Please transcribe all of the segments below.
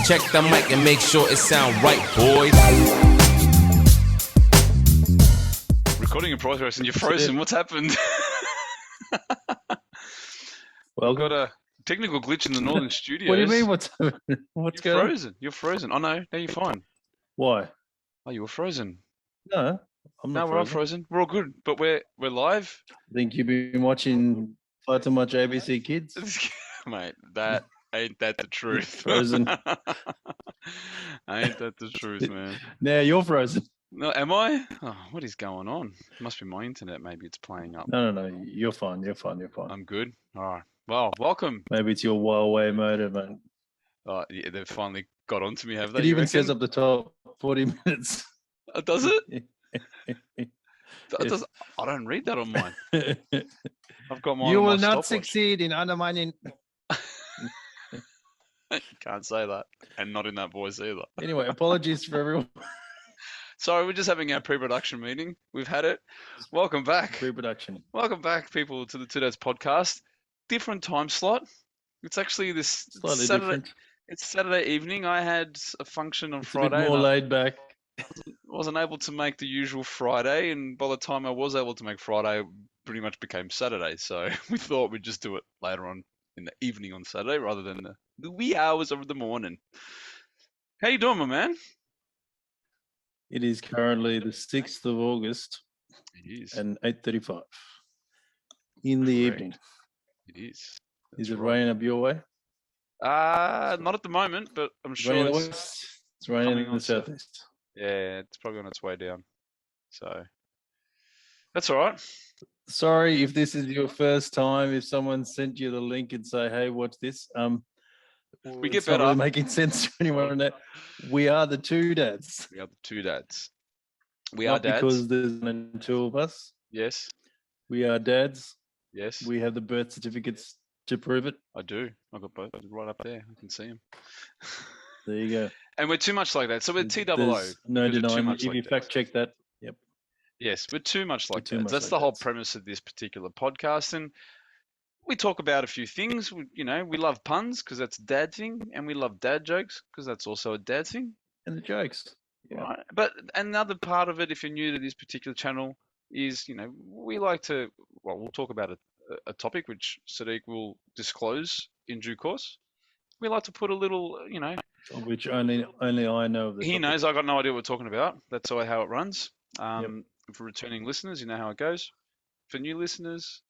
Check the mic and make sure it sound right, boys. Recording in progress and you're frozen. What's happened? Well, Got a technical glitch in the Northern Studios. What do you mean? What's You're going on? frozen. You're frozen. Oh no, now you're fine. Why? Oh, you were frozen. No, I'm No, not we're all frozen. frozen. We're all good, but we're live. I think you've been watching far too much ABC Kids. Mate, that ain't that the truth. Frozen. Ain't that the truth, man? Now you're frozen. No, am I? Oh, what is going on? Must be my internet. Maybe it's playing up. No. You're fine. You're fine. I'm good. All right. Well, welcome. Maybe it's your Huawei motor, man. Yeah, they've finally got onto me, have they? It You even says reckon? up the top 40 minutes. Does it? I don't read that on mine. I've got mine You on my will not stopwatch. succeed in undermining. Can't say that, and not in that voice either. Anyway, apologies for everyone. Sorry, we're just having our pre-production meeting. We've had it. Welcome back. Pre-production. Welcome back, people, to the Two Dads podcast. Different time slot. It's actually this Slightly Saturday. different. It's Saturday evening. I had a function on It's a Friday. bit more and I laid back. wasn't able to make the usual Friday, and by the time I was able to make Friday, it pretty much became Saturday. So we thought we'd just do it later on in the evening on Saturday rather than the wee hours of the morning. How you doing, my man? It is currently the 6th of August It is. and 8:35 in the Correct. evening. It is. Is That's it right. raining up your way? Not at the moment, but I'm It's sure raining in the it's west. It's raining coming in on the southeast. yeah, it's probably on its way down. So that's all right. Sorry if this is your first time. If someone sent you the link and say, "Hey, watch this," We get it's not better. really making sense to anyone on that. We are the Two Dads. We are the Two Dads. We Not are dads. because there's one and two of us. Yes. We are dads. Yes. We have the birth certificates to prove it. I do. I've got both right up there. I can see them. There you go. And we're too much like that. So we're TOO. There's no because we're too denying. much If like you dads. fact check that, yep. Yes, we're too much like too dads. much That's like the whole dads. premise of this particular podcast. And we talk about a few things. We love puns because that's a dad thing, and we love dad jokes because that's also a dad thing. And the jokes. Yeah. Right. But another part of it, if you're new to this particular channel, is we like to. Well, we'll talk about a topic which Sadiq will disclose in due course. We like to put a little, Of which only I know of the he topic. knows. I got no idea what we're talking about. That's how it runs. Yep. For returning listeners, you know how it goes. For new listeners,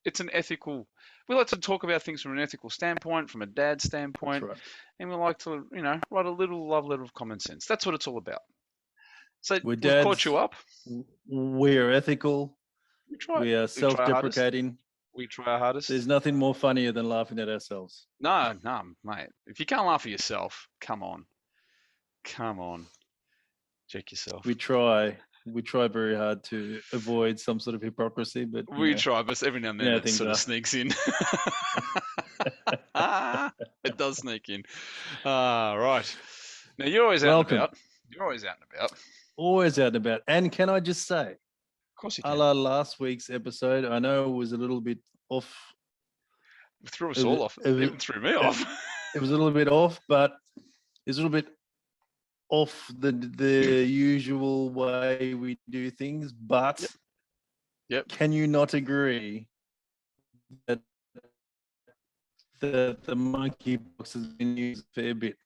it's an ethical. We like to talk about things from an ethical standpoint, from a dad standpoint, That's right. and we like to, write a little love letter of common sense. That's what it's all about. So We're we've dads. caught you up. We are ethical. We try. We are We try our hardest. self-deprecating. We try our hardest. There's nothing more funnier than laughing at ourselves. No, mate. If you can't laugh at yourself, come on. Check yourself. We try very hard to avoid some sort of hypocrisy, but We try, but every now and then Yeah, it things sort of are. sneaks in. It does sneak in. Right. Now you're always out Welcome. and about. You're always out and about. Of always out and about. And can I just say, course you a can. la last week's episode, I know it was a little bit off. It threw us it was- all off. it was- Even threw me off. It was a little bit off, but it's a little bit off the usual way we do things. But Yep. can you not agree that the monkey box has been used a fair bit?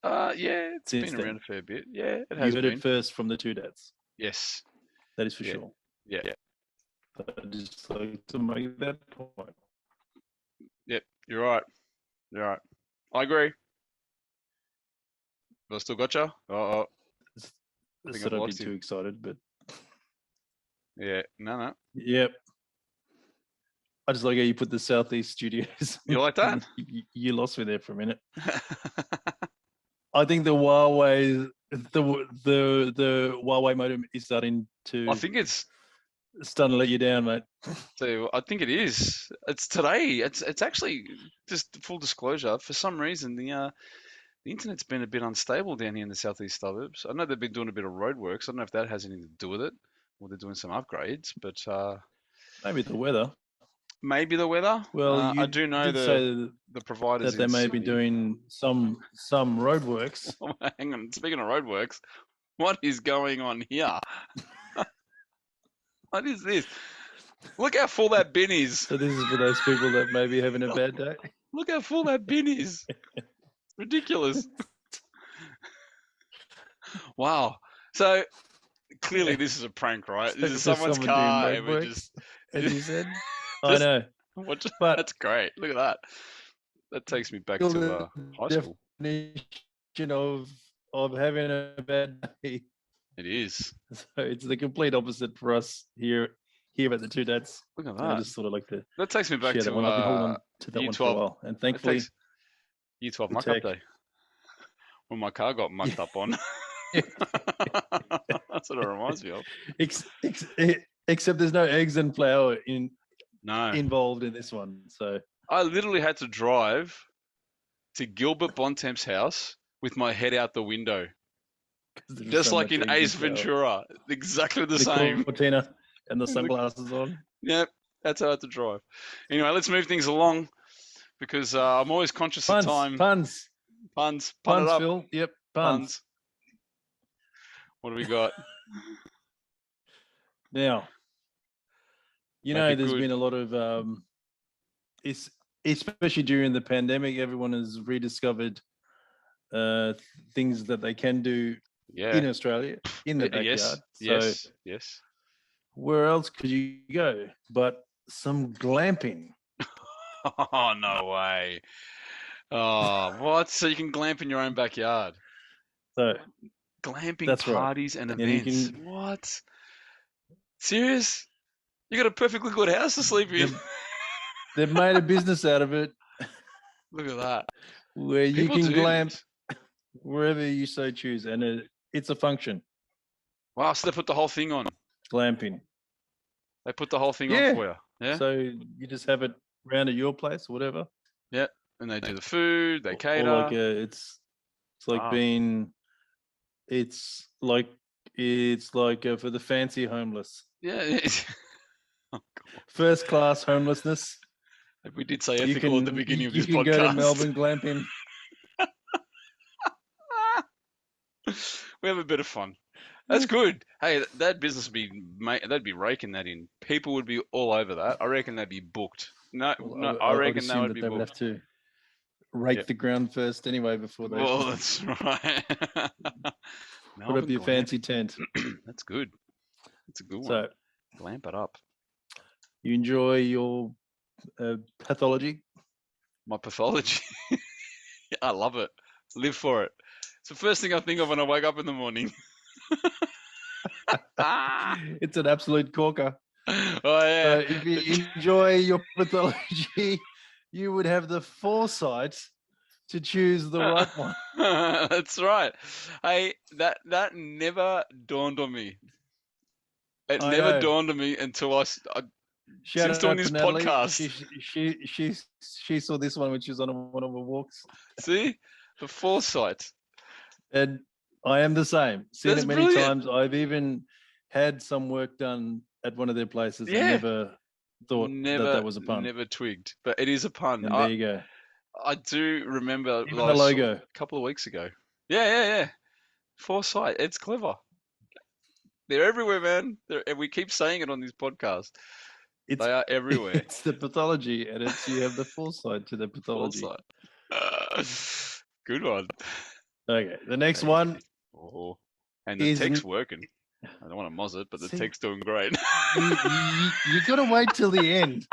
Yeah, it's Since been then. around a fair bit. Yeah, it You has heard been. it first from the Two Dads. Yes. That is for Yeah. sure. Yeah. I just like to make that point. Yep. You're right. I agree. But I still gotcha. I think So I've don't be lost too you. excited, but Yeah. No. yep. I just like how you put the Southeast Studios. You like that? You lost me there for a minute. I think the Huawei, the Huawei modem is starting to I think it's. let you down, mate. So I think it is. It's today. It's actually just full disclosure. For some reason, the internet's been a bit unstable down here in the southeast suburbs. I know they've been doing a bit of roadworks. I don't know if that has anything to do with it, or they're doing some upgrades. But Maybe the weather. maybe the weather. Well, I you do know did say the providers that they in may be Sydney. doing some roadworks. Hang on. Speaking of roadworks, what is going on here? What is this? Look how full that bin is. So this is for those people that may be having a bad day. Look how full that bin is. Ridiculous. Wow. So clearly this is a prank, right? This is So someone's someone car, doing and we're roadworks, just as you said. I Just- know, but that's great. Look at that. That takes me back still to the high school. definition of having a bad day. It is. So it's the complete opposite for us here at the Two Dads. Look at I that. just sort of like to That takes me back share to that one. I've been holding on to that year one for a 12. while, and That thankfully, takes year 12 the muck-up tech- day when my car got mucked up on. That's what it reminds me of. except there's no eggs and flour No. involved in this one. So I literally had to drive to Gilbert Bontemps' house with my head out the window. 'cause there's Just so like much in eggs and Ace flour. Ventura. Exactly the The same. Cortina and the sunglasses on. Yep, that's how I had to drive. Anyway, let's move things along because I'm always conscious of time. Puns, Pun it up. Phil. Yep, puns. What do we got? Now, you Make know, it there's good. been a lot of it's especially during the pandemic, everyone has rediscovered things that they can do Yeah. in Australia in the backyard. Yes. So Yes. where else could you go but some glamping? Oh, no way. Oh, what? So you can glamp in your own backyard? So Glamping That's right. parties and And you events. can- What? Serious? You got a perfectly good house to sleep in. they've made a business out of it Look at that. where you People can do glamp this. wherever you so choose, and it's a function. Wow, so they put the whole thing on. Glamping. They put the whole thing Yeah. on for you. Yeah. So you just have it round at your place, whatever. And they do the food, they Or cater. like it's like Wow. being it's like for the fancy homeless, Yeah. first class homelessness. We did say You ethical at the can beginning of you this can podcast. go to Melbourne glamping. We have a bit of fun. That's good. Hey, that business would be, they'd be raking that in. People would be all over that. I reckon they'd be booked. No, Well, I would reckon they assume would that be they would booked. have to rake Yep. the ground first anyway before they Well, that's right. put up Melbourne your glamp. fancy tent. That's good. That's a good one. So Glamp it up. you enjoy your pathology. My pathology. I love it. Live for it. It's the first thing I think of when I wake up in the morning. It's an absolute corker. Oh, So yeah. if you enjoy your pathology, you would have the foresight to choose the right one. That's right. Hey, that never dawned on me. It I never know. dawned on me until I Shout since doing out this to Natalie. podcast. She saw this one when she was on one of her walks, See the foresight. and I am the same. Seen That's it many brilliant. times. I've even had some work done at one of their places. Yeah. I never thought that was a pun. Never twigged, but it is a pun. And there you go. I do remember Even like, the logo. a couple of weeks ago. Yeah. Foresight. It's clever. They're everywhere, man. And we keep saying it on this podcast. It's They are everywhere. it's the pathology, and you have the foresight to the pathology. Foresight. Good one. Okay, the next one. Oh, and the is tech's working. I don't want to moz it, but the See, tech's doing great. you got to wait till the end.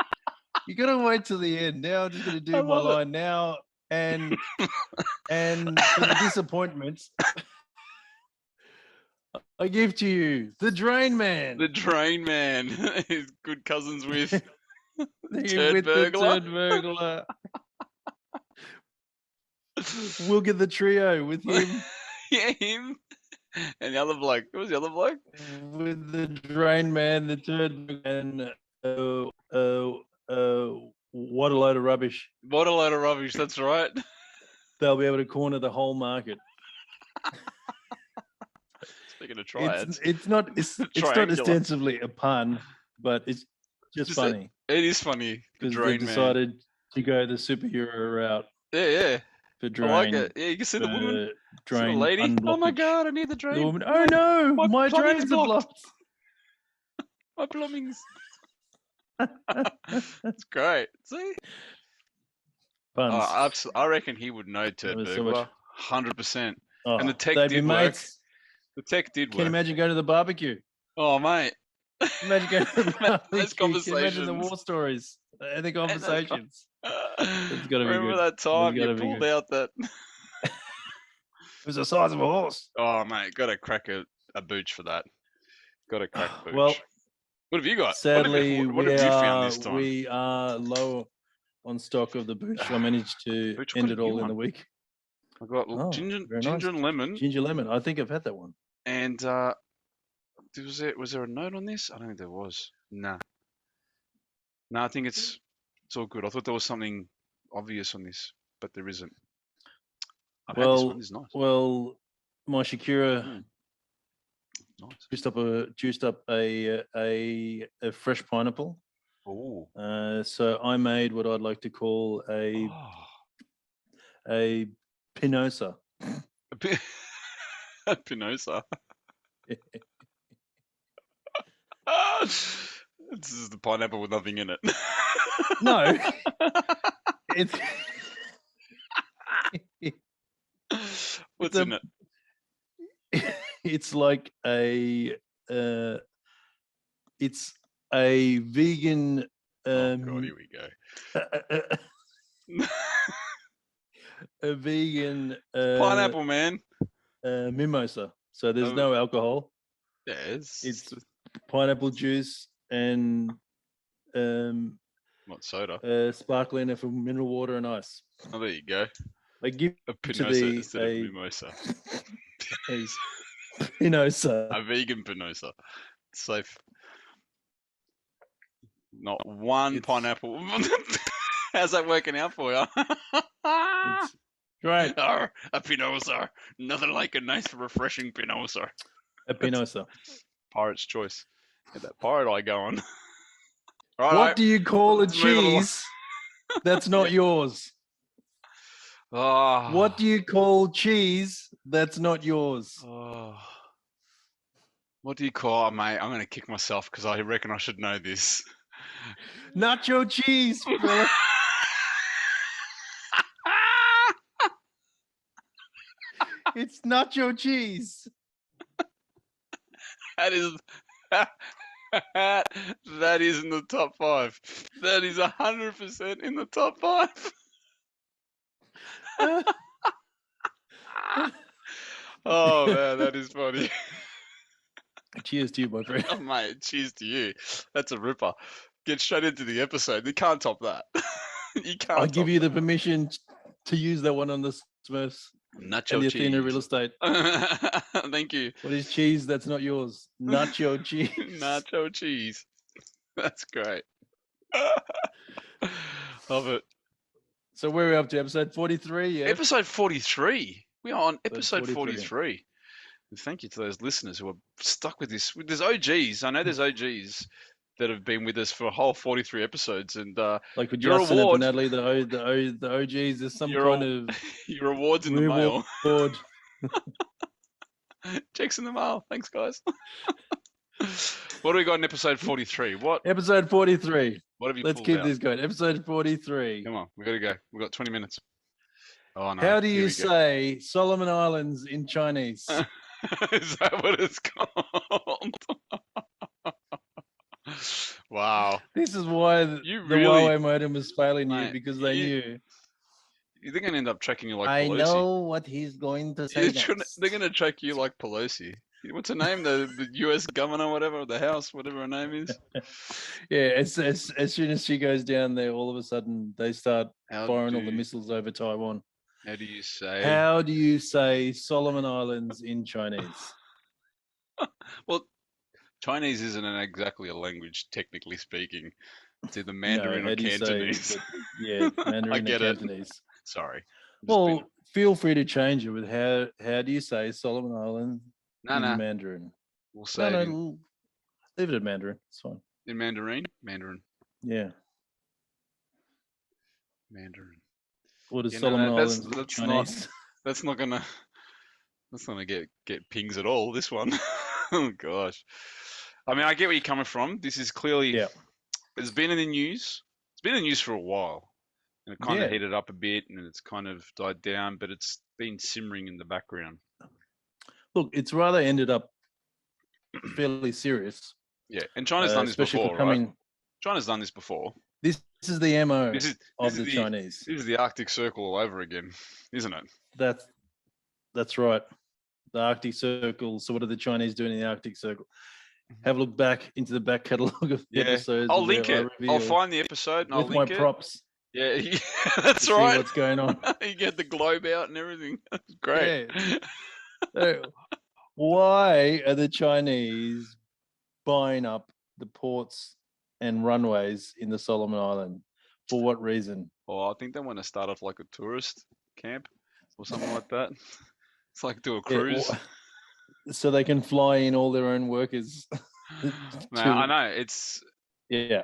You got to wait till the end. Now I'm just going to I do my love it. line now, and for the disappointments, I give to you the Drain Man. The Drain Man is good cousins with Turd with Burglar. the Turd Burglar. We'll get the trio with him. Yeah, him. And the other bloke. Who was the other bloke? With the Drain Man, the Turd, and what a load of rubbish. What a load of rubbish. That's right. They'll be able to corner the whole market. Speaking of triads. It's not Triangular. ostensibly a pun, but it's just funny. It is funny. The because they've drain man. decided to go the superhero route Yeah. for I drain. like it. Yeah, you can see the woman. See the Drain lady. Oh my unblockage. god, I need the The drain. woman, oh no, my plumbing's drains are blocked. My plumbing's. It's great. See? Puns. I reckon he would know Turd There was so Burglar. 100%. Oh, And the tech they'd did be work. mates. The tech did Can work. you imagine going to the barbecue? Oh, mate. Imagine going to the Those barbecue. Can you imagine the conversations. war stories and the conversations? That's gotta be Remember good. that time you gotta be pulled good. out that. It was the size of a horse. Oh, mate. Got to crack a booch for that. Got to crack booch. Well, what have you got? sadly, what have you found this time? we are low on stock of the booch. I managed to Booch, I've end got it a new all in one. the week. I got ginger and lemon. Ginger lemon. I think I've had that one. And was there a note on this? I don't think there was. Nah. No, I think it's all good. I thought there was something obvious on this, but there isn't. I've had this one. This is nice. Well, my Shakira Nice. juiced up a fresh pineapple. Oh. So I made what I'd like to call a pinosa. A pinosa. This is the pineapple with nothing in it. No, it's What's in it? It's like it's a vegan. Oh god, here we go. A vegan Pineapple, man. mimosa. So there's no alcohol. Yeah, it's pineapple juice and not soda. Sparkling for mineral water and ice. Oh, there you go. I give a pinosa instead of mimosa. Pinosa. A vegan pinosa. Safe. Not one pineapple. How's that working out for you? It's great. A pinosa. Nothing like a nice, refreshing pinosa. A pinosa. Pirate's choice. Get that pirate eye going. Right, what do you call a cheese that's not yours? Oh. What do you call cheese that's not yours? Oh. What do you call it, mate? I'm going to kick myself because I reckon I should know this. Nacho cheese, fella. It's nacho cheese. That is that is in the top 5. That is 100% in the top 5. Oh man, that is funny. Cheers to you, my friend. Oh, mate, cheers to you. That's a ripper. Get straight into the episode. You can't top that. You can't. I give you the permission to use that one on the Smurfs. Nacho and the cheese. Athena real estate. Thank you. What is cheese that's not yours? Nacho cheese. Nacho cheese. That's great. Love it. So where are we up to? Episode 43? Yeah. Episode 43. We are on episode 43. And thank you to those listeners who are stuck with this. There's OGs. I know there's OGs that have been with us for a whole 43 episodes. And like with your Justin award, and Natalie, the OGs, there's some kind of your awards in the mail. Award. Checks in the mail. Thanks, guys. What do we got in episode 43? What? Episode 43. What have you Let's pulled keep out? this going. Episode 43. Come on, we got to go. We've got 20 minutes. Oh, no. How do you say Solomon Islands in Chinese? Is that what it's called? Wow. This is why the Huawei modem was failing you, because they knew. They're going to end up tracking you like I Pelosi. know what he's going to say. They're going to track you like Pelosi. What's her name? The U.S. governor, whatever, the House, whatever her name is. Yeah, as soon as she goes down there, all of a sudden they start firing all the missiles over Taiwan. How do you say? How do you say Solomon Islands in Chinese? Well, Chinese isn't exactly a language, technically speaking. It's either Mandarin or Cantonese. Mandarin I get and Cantonese. It. Sorry. Well, feel free to change it with how do you say Solomon Island in Mandarin? We'll say leave it at Mandarin. It's fine. In Mandarin? Mandarin. Yeah. Mandarin. Or the You know, Solomon that's Islands with not Chinese. that's not gonna get pings at all. This one. Oh gosh. I mean, I get where you're coming from. This is clearly Yeah. it's been in the news. It's been in the news for a while, and it kind of Yeah. heated up a bit, and it's kind of died down, but it's been simmering in the background. Look, it's rather ended up fairly serious, Yeah, and China's done this especially for before, right? coming. China's done this before. This is the MO This is of the Chinese. this is the Arctic Circle all over again, isn't it? That's right. The Arctic Circle. So what are the Chinese doing in the Arctic Circle? Have a look back into the back catalogue of Yeah, episodes. I'll where link I it. reveal I'll find the episode and I'll with my link it. props Yeah, to that's see right. what's going on. You get the globe out and everything. That's great. Yeah. So why are the Chinese buying up the ports and runways in the Solomon Island? For what reason? Oh, I think they want to start off like a tourist camp or something like that. It's like do a Yeah, cruise. so they can fly in all their own workers. Man, I know it's Yeah.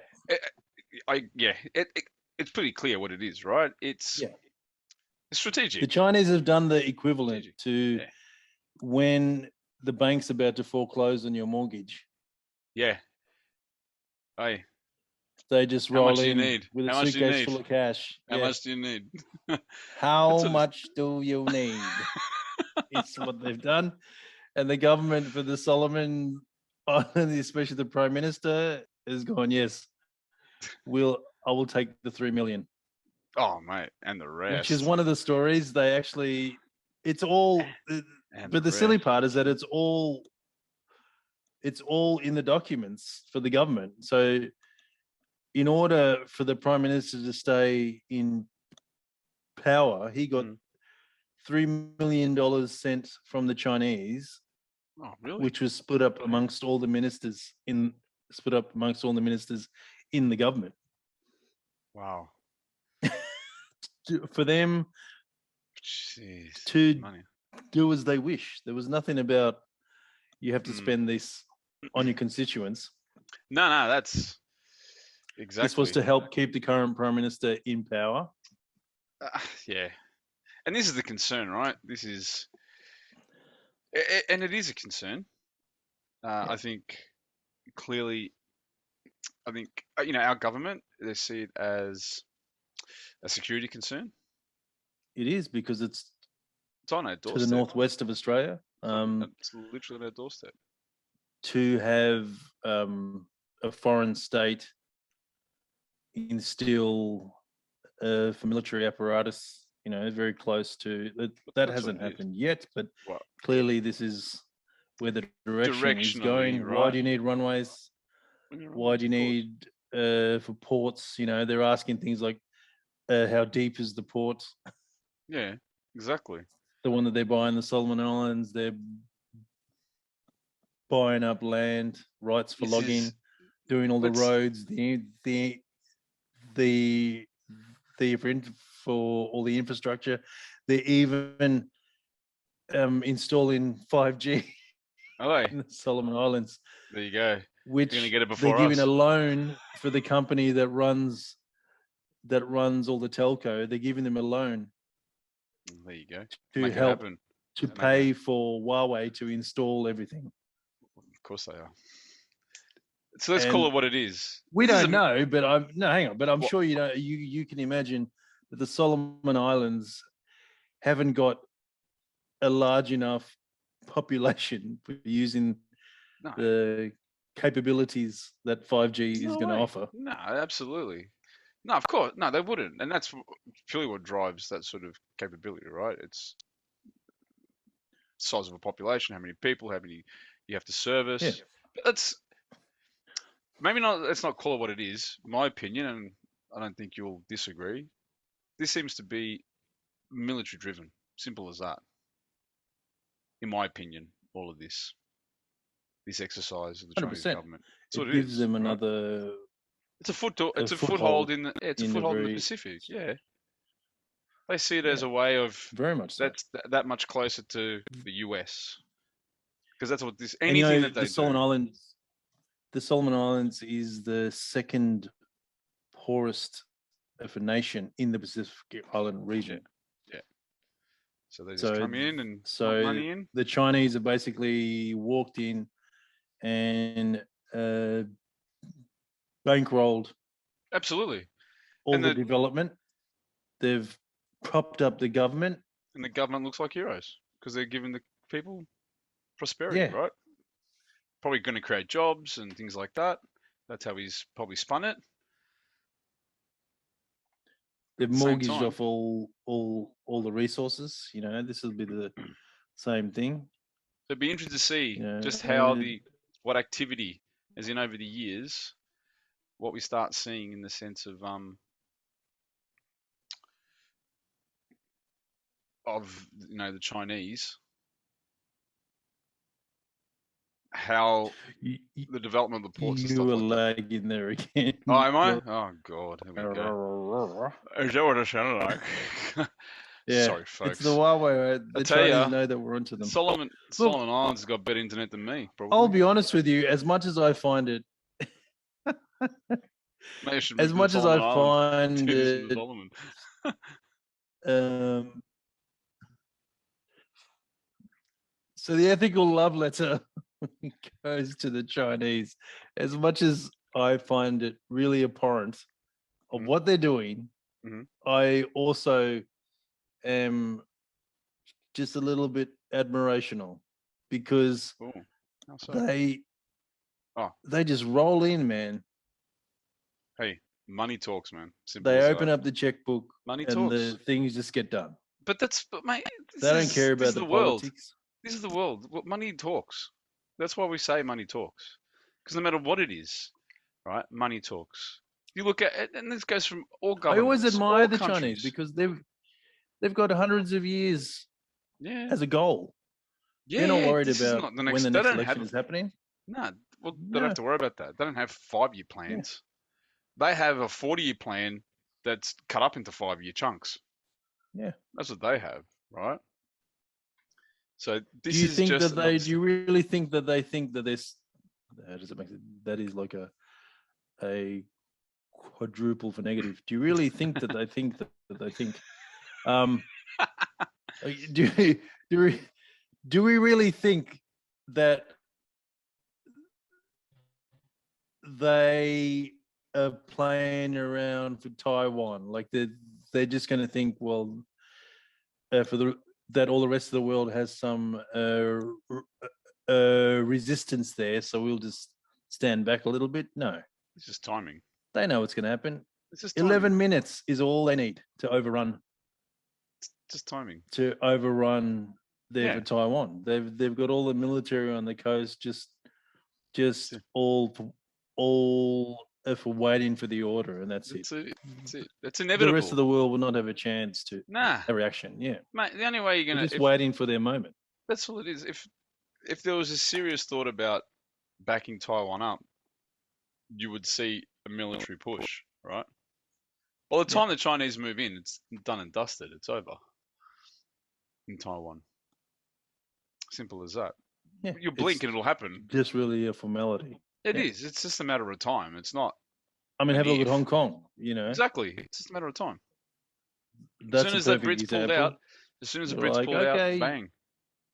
it's pretty clear what it is, right? It's Yeah. strategic. The Chinese have done the equivalent Strategic. to Yeah. when the bank's about to foreclose on your mortgage. Yeah. Hey, They just How roll much do you in need? with a How much do you suitcase need? full of cash. how Yeah. much do you need? How That's what- much do you need? It's what they've done. And the government for the Solomon Island, especially the Prime Minister, has gone, yes, I will take the 3 million. Oh mate, and the rest. Which is one of the stories they actually it's all And but the silly part is that it's all in the documents for the government. So in order for the Prime Minister to stay in power, he got $3 million sent from the Chinese, Oh really? which was split up amongst all the ministers in the government. Wow. For them Jeez. to Money. do as they wish. There was nothing about you have to spend this on your constituents. No, that's exactly. This was to help keep the current Prime Minister in power. Yeah. And this is the concern, right? This is, and it is a concern. I think clearly, our government, they see it as a security concern. It is because it's on our to doorstep. the northwest of Australia. It's literally on our doorstep. To have a foreign state instill for military apparatus, very close to that hasn't happened yet, but clearly this is where the direction is going. Right? Why do you need runways? Why do you need for ports? They're asking things like how deep is the port? Yeah, exactly. The one that they're buying, the Solomon Islands, they're buying up land, rights for logging, doing all the roads, for all the infrastructure. They're even installing 5G in the Solomon Islands. There you go. Which You're gonna get it before they're giving a loan for the company that runs all the telco. They're giving them a loan. There you go. To help to pay for Huawei to install everything. Of course they are. So let's call it what it is. We don't know, but hang on. But I'm sure you can imagine that the Solomon Islands haven't got a large enough population for using the capabilities that 5G is going to offer. No, absolutely. No, of course. No, they wouldn't. And that's purely what drives that sort of capability, right? It's size of a population, how many people, how many you have to service. Yeah. But let's not call it what it is. My opinion, and I don't think you'll disagree, this seems to be military driven. Simple as that. In my opinion, all of this exercise of the Chinese 100%. government. It gives them another. It's a foothold in the Pacific. Yeah, they see it as a way of very much so. That's that much closer to the US, because that's what this that they do. The Solomon Islands is the second poorest of a nation in the Pacific Island region. So they just So come in and put so money in. the Chinese have basically walked in and bankrolled Absolutely. all And the the development. They've propped up the government. and the government looks like heroes because they're giving the people prosperity, Yeah. right? Probably going to create jobs and things like that. That's how he's probably spun it. They've At the same mortgaged time, off all the resources. You know, this will be the same thing. it'd be interesting to see You know, just how what activity, as in over the years, what we start seeing in the sense of the Chinese, how you, you, the development of the ports and you stuff were like that. lagging there again. Oh, am I? Oh God, here we go. Is that what it sounded like? Yeah, Sorry, it's the folks. Huawei. Right? I The tell Chinese ya, know that we're onto them. Solomon Look, Islands has got better internet than me, I'll probably. be honest with you. As much as I find it, Maybe I should as move to the much as I Solomon Islands. find Do this in the it, Solomon. so the ethical love letter goes to the Chinese. As much as I find it really abhorrent of Mhm. what they're doing, Mhm. I also am just a little bit admirational because Oh, how so? they Oh, they just roll in, man. hey, money talks, man. Simple They as open that. up the checkbook Money and talks. the things just get done. But mate, They don't care this about is the the world. politics. This is the world. Money talks. That's why we say money talks. Because no matter what it is, right? Money talks. You look at it, and this goes from all I always governments, admire all the Chinese countries. because they've got hundreds of years Yeah, as a goal. yeah, They're not yeah. worried This is about not the when next. the They next don't have election is happening. no. Well, they don't have No, to worry about that. They don't have 5-year yeah, plans. They have a 40-year plan that's cut up into 5-year chunks. yeah. That's what they have, right? So Do this you is think just that another they? Do you step. really think that they think that this? How does it make it? That is like a quadruple for negative. Do you really think that they think that they think? Um, do do we do we really think that they are playing around for Taiwan? Like they're just going to think, well, for that all the rest of the world has some resistance there, so we'll just stand back a little bit. No, It's just timing. they know what's going to happen. It's just timing. 11 minutes is all they need to overrun It's just timing. there Yeah. for Taiwan. They've got all the military on the coast, just it. all for waiting for the order, and that's it. That's it. That's it. That's The inevitable. rest of the world will not have a chance to Nah, a reaction. Yeah, mate. The only way you're they're gonna just waiting for their moment. that's all it is. If there was a serious thought about backing Taiwan up, you would see a military push, right? By the Yeah. time the Chinese move in, it's done and dusted. It's over in Taiwan. Simple as that. Yeah, You blink it's and it'll happen. just really a formality. It Yeah. is. It's just a matter of time. It's not I mean, an have a look at if. Hong Kong. You know, Exactly. It's just a matter of time. As that's soon a as the perfect Brits pulled out, example. as soon as the They're Brits like, pulled out, okay, bang.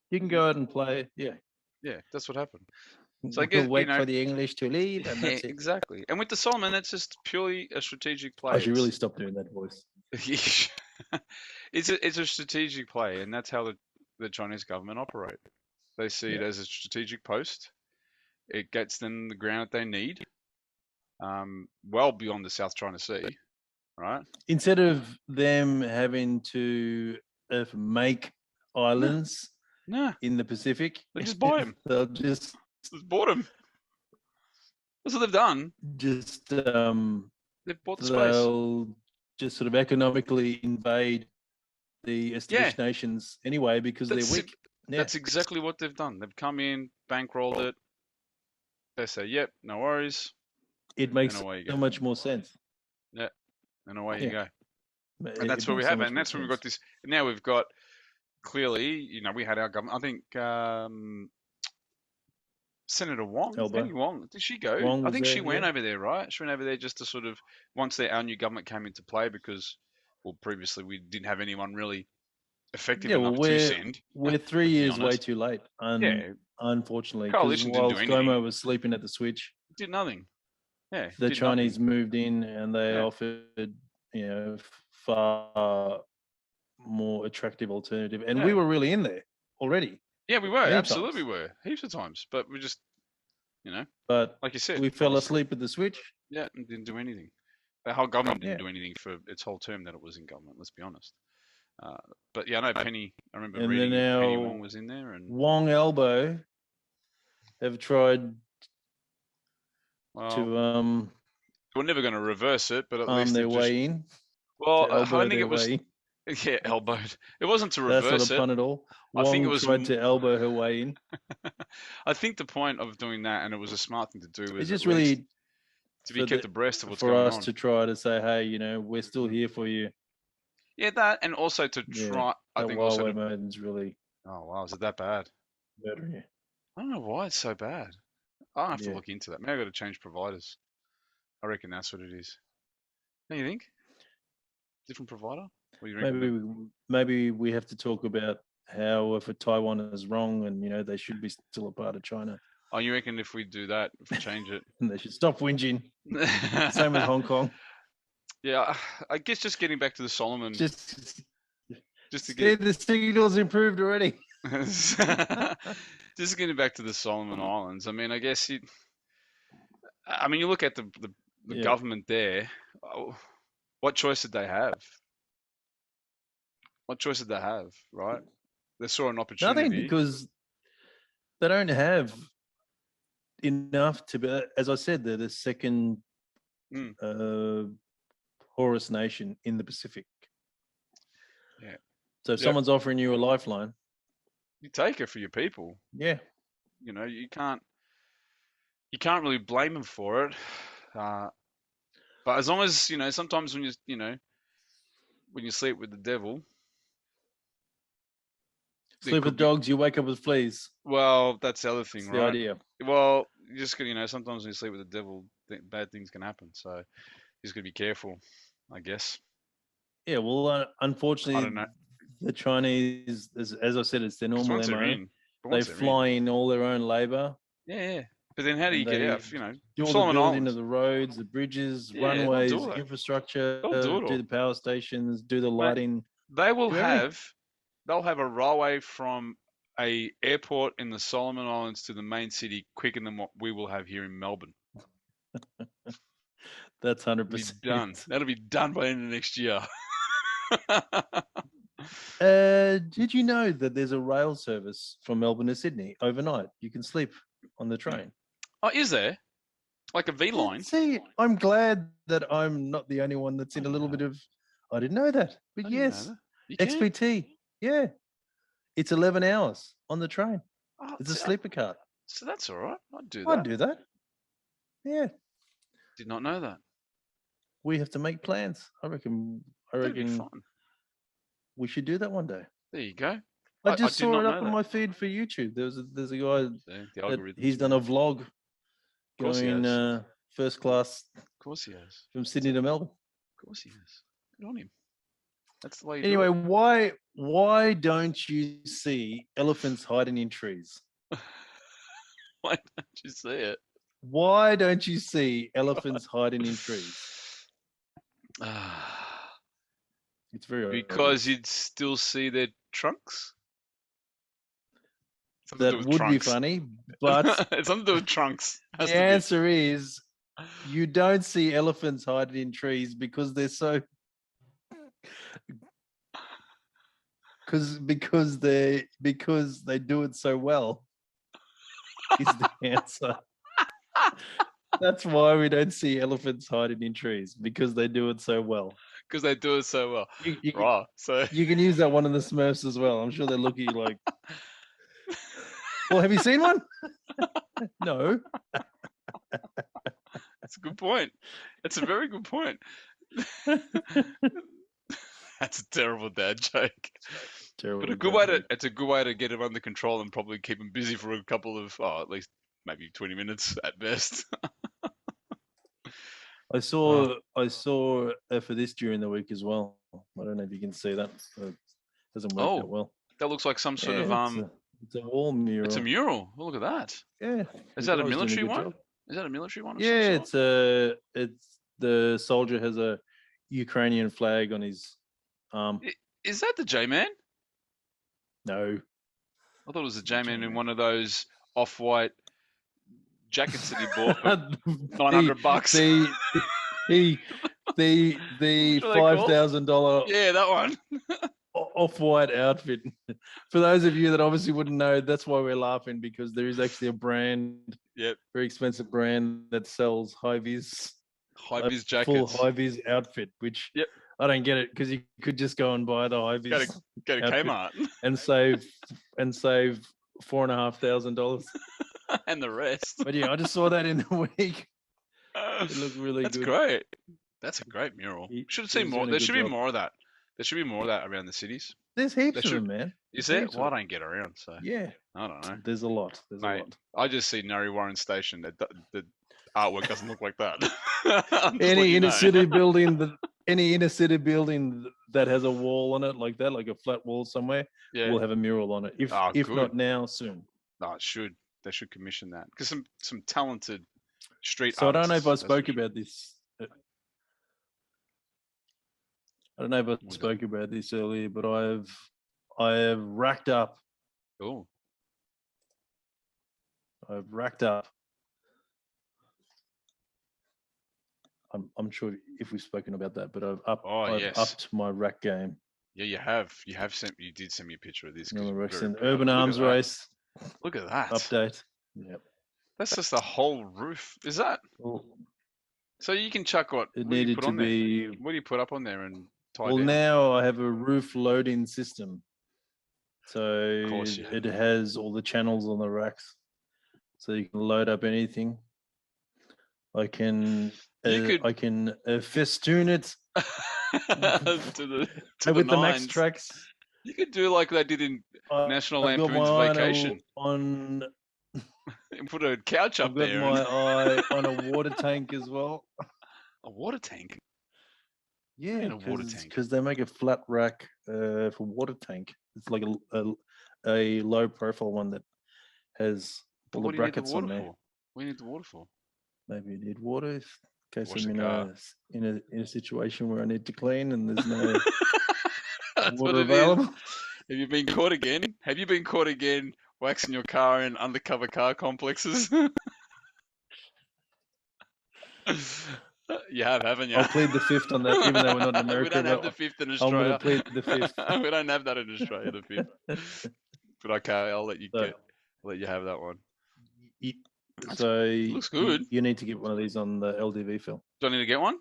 you can go out and play. Yeah, Yeah, that's what happened. So I we'll guess wait for the English to leave, and that's it. exactly. And with the Solomon, that's just purely a strategic play. I should really stop doing that voice. It's a strategic play, and that's how the Chinese government operate. They see it Yeah. as a strategic post. It gets them the ground that they need, well beyond the South China Sea, right? Instead of them having to make islands Nah, in the Pacific, they just buy them. they'll just Bought them. That's what they've done. just They've bought the space. they'll just sort of economically invade the established nations anyway because they're weak. Yeah. That's exactly what they've done. They've come in, bankrolled it. They say, "Yep, no worries," It makes and away you so go. much more sense. Yeah, and away you Yeah. go. And that's where we makes so have it. much And more that's where we've sense. got this. Now we've got clearly, we had our government. I think Senator Wong, Elbow. Penny Wong, did she go? Wong I was think she there, went yeah. over there, right? She went over there just to sort of once our new government came into play because, well, previously we didn't have anyone really effective Yeah, well, enough to send. we're 3 Let's be years way honest. too late. Yeah, Unfortunately, because coalition didn't while do anything. ScoMo was sleeping at the switch, Did nothing. Yeah, the did Chinese nothing. moved in and they Yeah. offered, far more attractive alternative, and we Yeah. were really in there already. Yeah, we were Many absolutely times. were heaps of times, but we just, But like you said, we fell obviously, asleep at the switch. yeah, and didn't do anything. The whole government didn't Yeah. do anything for its whole term that it was in government. Let's be honest. But yeah, I know Penny. I remember And reading then Penny our Wong was in there, and Wong Elbow have tried well, to we're never going to reverse it, but at arm least their they've just. way in, Well, to I elbow don't think their it was. way in. Yeah, elbowed. It wasn't to That's not a reverse it. pun at all. I think it Wong was tried to elbow her way in. I think the point of doing that, and it was a smart thing to do, was It's just at least really to be kept abreast of what's for going us on. to try to say, hey, we're still here for you. Yeah, that, and also to Yeah, try. I that think also. Huawei mode's really Oh wow, is it that bad? murdering you. I don't know why it's so bad. I'll have to Yeah. look into that. Maybe I got to change providers. I reckon that's what it is. What do you think? Different provider? What do you reckon? Maybe we have to talk about how if Taiwan is wrong and they should be still a part of China Oh, you reckon if we do that, if we change it? and they should stop whinging. Same with Hong Kong. Yeah, I guess just getting back to the Solomon. Just to see get the signals improved already. just getting back to the Solomon Islands. I mean, I guess you look at the Yeah. government there. What choice did they have? What choice did they have? Right? They saw an opportunity. Nothing, because they don't have enough to be. As I said, they're the second poorest nation in the Pacific. Yeah. So if someone's offering you a lifeline, you take it for your people. Yeah. You can't really blame them for it. But as long as sometimes when you sleep with the devil, sleep with dogs, you wake up with fleas. Well, that's the other thing, That's right? the idea. Well, you just sometimes when you sleep with the devil, bad things can happen. So you just gotta be careful, I guess. Yeah, well, unfortunately, I don't know. The Chinese, as I said, it's their normal MO. They fly in all their own labor. Yeah. But then how do you get out? Do all the building of the roads, the bridges, runways, infrastructure, do the power stations, do the lighting. They'll have a railway from a airport in the Solomon Islands to the main city quicker than what we will have here in Melbourne. That's 100% done. That'll be done by the end of next year. Did you know that there's a rail service from Melbourne to Sydney overnight? You can sleep on the train. Oh, is there? Like a V line? See, I'm glad that I'm not the only one that's in a little bit of. I didn't know that, but yes, XPT. Yeah, it's 11 hours on the train. Oh, it's a sleeper car. So that's all right. I'd do that. I'd do that. Yeah. Did not know that. We have to make plans. I reckon we should do that one day. There you go. I just saw it up on my feed for YouTube. There's a guy that he's done a vlog going first class. Of course he has. From Sydney to Melbourne. Of course he has. Good on him. That's the way. Anyway, why don't you see elephants hiding in trees? Why don't you see it? Why don't you see elephants hiding in trees? It's very because you'd still see their trunks. That would be funny, but it's something to do with trunks. The answer is you don't see elephants hiding in trees because they're so because they do it so well. Is the answer. That's why we don't see elephants hiding in trees, because they do it so well. Because they do it so well. Right. So you can use that one in the Smurfs as well. I'm sure they're looking like. Well, have you seen one? No. That's a good point. That's a very good point. That's a terrible dad joke. Terrible. But it's a good way to get him under control and probably keep him busy for a couple of at least maybe 20 minutes at best. I saw for this during the week as well. I don't know if you can see that. It doesn't work that Oh, well. that looks like some sort Yeah, of it's a wall mural. It's a mural. Oh, look at that. Yeah, Is the that a guy's doing military good one? job. Is that a military one of some Yeah, sort? it's the soldier has a Ukrainian flag on his arm. Is that the J-Man? No, I thought it was the it's not J-Man in J-Man. one of those off-white jackets that he bought for the $900. the What are they called? $5,000 Yeah, that one. off-white outfit. For those of you that obviously wouldn't know, that's why we're laughing, because there is actually a brand, Yep. very expensive brand that sells high-vis, High-vis full jackets. high-vis outfit, which Yep. I don't get it, because you could just go and buy the high-vis Go to outfit Kmart and save $4,500. and the rest. But yeah, I just saw that in the week. It looked really That's good. great. That's a great mural. He Should have seen was more. doing a There good should be job. more of that. There should be more of that around the cities. There's There heaps of should. them, man. Is There's there? heaps of Well, I them. don't get around, so Yeah, I don't know. there's a lot. There's a Mate, lot. I just see Nari Warren Station. The artwork doesn't look like that. I'm just Any letting you inner know. city building that has a wall on it like that, like a flat wall somewhere, Yeah. will have a mural on it. If good. not now, soon. No, it should. They should commission that because some talented street So I artists. don't know if I that's for spoke sure. about this. I don't know if I Was it? spoke about this earlier, but I have racked up. Oh, I've racked up. I'm sure if we've spoken about that, but I've yes. upped my rack game. Yeah, you have. You have sent. You did send me a picture of this. You 'Cause know, you're Rex, very in proud. Urban Look at Arms that. Race Look at that. update. Yep. That's just the whole roof. Is that? Well, So you can chuck what? it What do you needed put to on there? be. What do you put up on there and tie Well, down? now I have a roof loading system, so course you have. it has all the channels on the racks, so you can load up anything. I can festoon it to the with the Max nines. tracks. You could do like they did in National I've got Lampoon's my eye Vacation on. and put a couch up I've got there. my and eye on a water tank as well. a water tank. Yeah, And a water tank. because they make a flat rack for water tank. It's like a low profile one that has But all what the do you need the brackets on water there. for? What do you need the water for? Maybe you need water in case Wash I'm the car. in a situation where I need to clean and there's no That's what water it is. available. Have you been caught again? Have you been caught again waxing your car in undercover car complexes? You have, haven't you? I'll plead the fifth on that, even though we're not in America. We don't have but the fifth in I'm going Australia. to plead the fifth. We don't have that in Australia, the fifth. But okay, I'll let you So- I'll let you have that one. So looks good. You need to get one of these on the LDV film. Do I need to get one?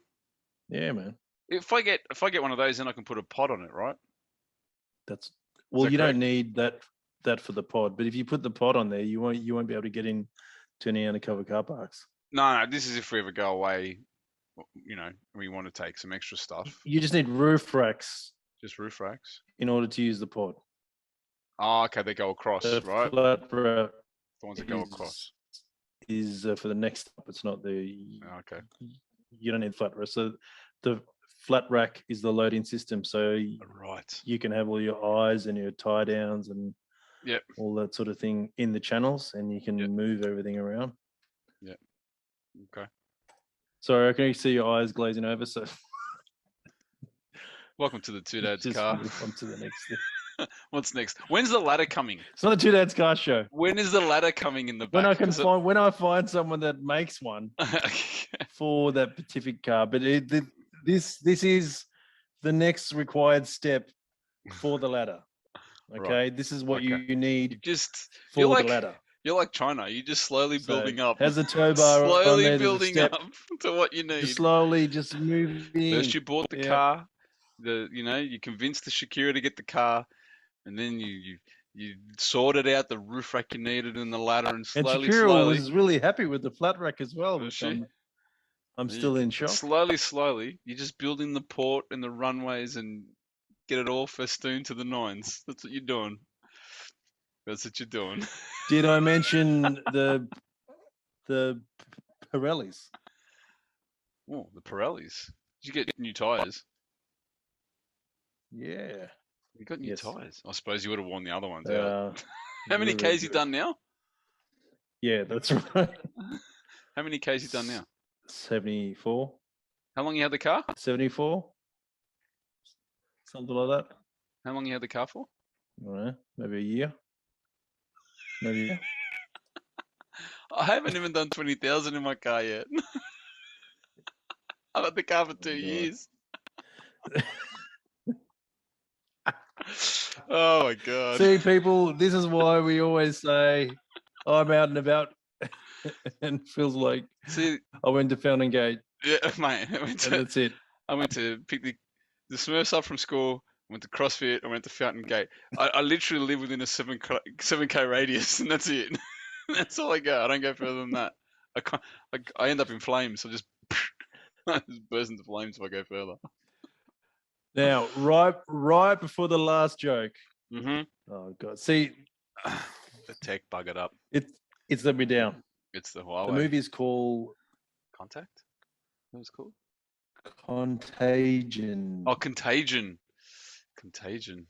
Yeah, man. If I get one of those, then I can put a pod on it, right? That's well, that you correct? don't need that for the pod, but if you put the pod on there, you won't be able to get in to any undercover car parks. No, this is if we ever go away, you know, and we want to take some extra stuff. You just need roof racks Just roof racks. in order to use the pod. Oh, okay, they go across, The right? flat rack The ones that go across. is for the next stop. It's not the. Oh, okay. You don't need flat rack. So the flat rack is the loading system. So Right. you can have all your eyes and your tie downs and Yep. all that sort of thing in the channels, and you can move everything around. Yeah. Okay. Sorry, I can actually see your eyes glazing over. So Welcome to the Two Dads just car. move on to the next thing. What's next? When's the ladder coming? It's not a Two Dads Car Show. When is the ladder coming in the back? When I find someone that makes one for that specific car, but this is the next required step for the ladder. Okay, Right. this is what Okay. you need for you're the like ladder. you're like China. You're just slowly So, building up. has a tow bar on slowly there, there's a building step. up to what you need. Just slowly, just moving. First, you bought the Yeah. car. You convinced the Shakira to get the car, and then you sorted out the roof rack you needed and the ladder, and And slowly, Shakira was really happy with the flat rack as well, Was which she? I'm still in shock. slowly, you're just building the port and the runways and get it all festooned to the nines. That's what you're doing. That's what you're doing. Did I mention the Pirellis. Oh, the Pirellis. Did you get new tyres? Yeah. You got new Yes. tyres. I suppose you would have worn the other ones out. How How many Ks you done now? Yeah, that's right. How many Ks you done now? 74. How long you had the car? 74. Something like that. How long you had the car for? I don't know, maybe a year. Maybe a year. I haven't even done 20,000 in my car yet. I've had the car for 2 God. years. Oh my god. See, people, this is why we always say I'm out and about, and it feels like See, I went to Fountain Gate, yeah, mate. and that's it. I went to pick the Smurfs up from school. I went to CrossFit. I went to Fountain Gate. I literally live within a 7K radius, and that's it. That's all I go. I don't go further than that. I end up in flames. So just burst into flames if I go further. Now, right before the last joke. Mm-hmm. Oh God! See, The tech buggered up. it's let me down. It's the Huawei. The movie is called Contact. That was cool. Contagion. Oh, Contagion. Contagion.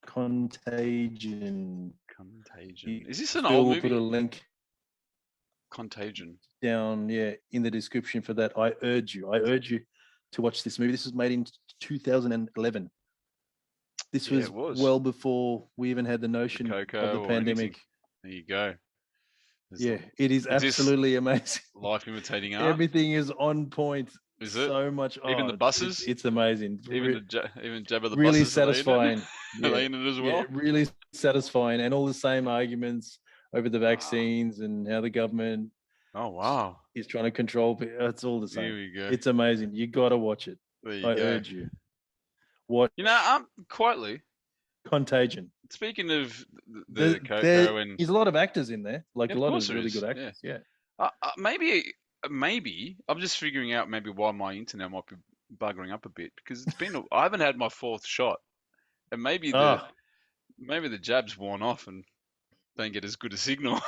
Contagion. Contagion. Is this an Phil old will movie? put a link Contagion. down, in the description for that. I urge you to watch this movie. This was made in 2011. This Yeah, was, it was. well before we even had the notion cocoa of the or pandemic. anything. There you go. There's Yeah, it is this absolutely amazing. life imitating art. Everything is on point. Is it? So much. Even the buses? It's amazing. Even Jabba the really buses. satisfying. Are they in it as well? Yeah, really satisfying, and all the same arguments over the vaccines and how the government Oh wow. is trying to control. It's all the Here same. we go. It's amazing. You got to watch it. There you I go. urge you. Watch. You know, quietly. Contagion. Speaking of the cocoa and there's a lot of actors in there, like Yeah, a of lot course of there really is, good yeah. actors. Yeah. maybe I'm just figuring out maybe why my internet might be buggering up a bit because I haven't had my fourth shot, and maybe the jab's worn off and don't get as good a signal.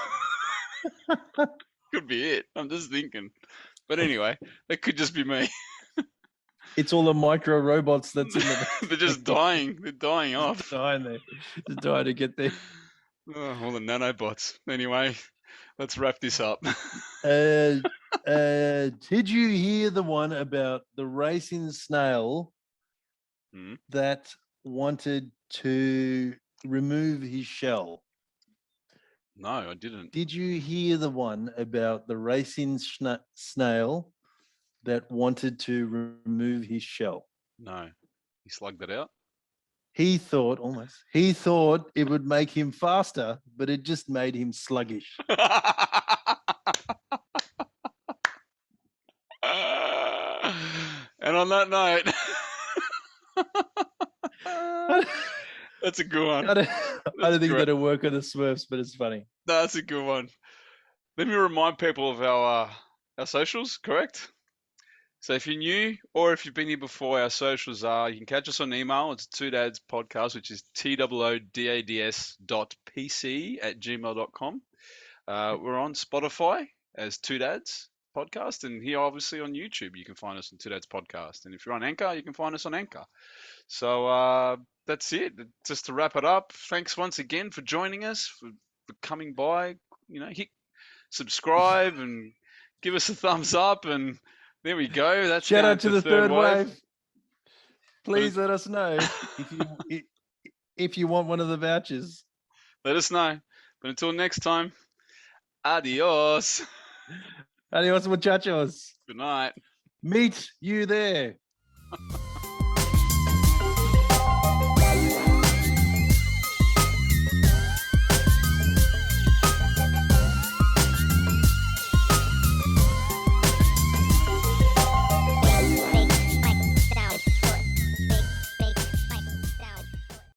Could be it. I'm just thinking, but anyway, that could just be me. It's all the micro robots that's in the. They're just dying. They're dying off. Dying there. Just dying to get there. Oh, all the nanobots. Anyway, let's wrap this up. Did you hear the one about the racing snail Hmm? that wanted to remove his shell? No, I didn't. Did you hear the one about the racing snail that wanted to remove his shell? No. He slugged it out? He thought it would make him faster, but it just made him sluggish. And on that note, that's a good one. I don't think that'll work on the Smurfs, but it's funny. That's a good one. Let me remind people of our socials, correct? So if you're new or if you've been here before, our socials are, you can catch us on email. It's Two Dads Podcast, which is TOODADS.PC@gmail.com. We're on Spotify as Two Dads Podcast, and here obviously on YouTube you can find us on Two Dads Podcast. And if you're on Anchor, you can find us on Anchor. So that's it. Just to wrap it up, thanks once again for joining us, for coming by. Hit subscribe and give us a thumbs up, and there we go. That's shout down out to the third wave. Please let us know if you want one of the vouchers. Let us know. But until next time, adios. Adios, muchachos. Good night. Meet you there.